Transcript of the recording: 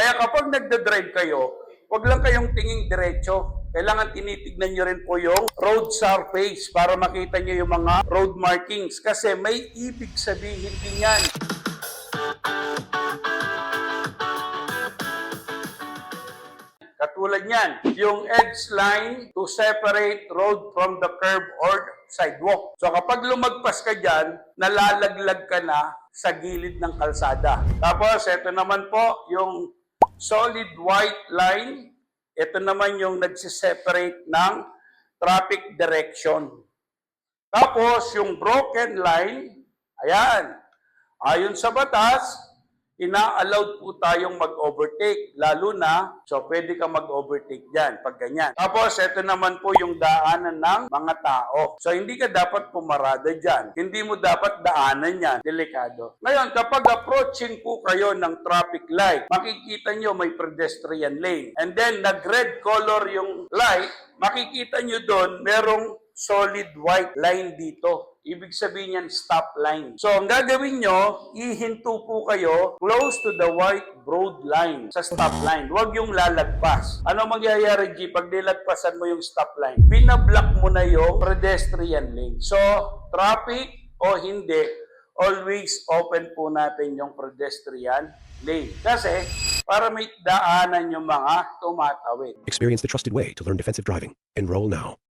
Kaya kapag nagda-drive kayo, huwag lang kayong tinging diretso. Kailangan tinitignan nyo rin po yung road surface para makita nyo yung mga road markings. Kasi may ibig sabihin din yan. Katulad yan, yung edge line to separate road from the curb or sidewalk. So kapag lumagpas ka dyan, nalalaglag ka na sa gilid ng kalsada. Tapos, ito naman po, yung solid white line. Ito naman yung nagsiseparate ng traffic direction. Tapos, yung broken line, ayan, ayon sa batas, ina-allowed po tayong mag-overtake. Lalo na, so pwede ka mag-overtake dyan pag ganyan. Tapos, ito naman po yung daanan ng mga tao. So, hindi ka dapat pumarada dyan. Hindi mo dapat daanan yan. Delikado. Ngayon, kapag approaching po kayo ng traffic light, makikita nyo may pedestrian lane. And then, nag-red color yung light, makikita nyo doon, merong solid white line dito. Ibig sabihin yan, stop line. So, ang gagawin nyo, ihinto po kayo close to the white broad line sa stop line. Huwag yung lalagpas. Ano mangyayari, G? Pag nilagpasan mo yung stop line, binablock mo na yung pedestrian lane. So, traffic o hindi, always open po natin yung pedestrian lane. Kasi, para may daanan yung mga tumatawid. Experience the trusted way to learn defensive driving. Enroll now.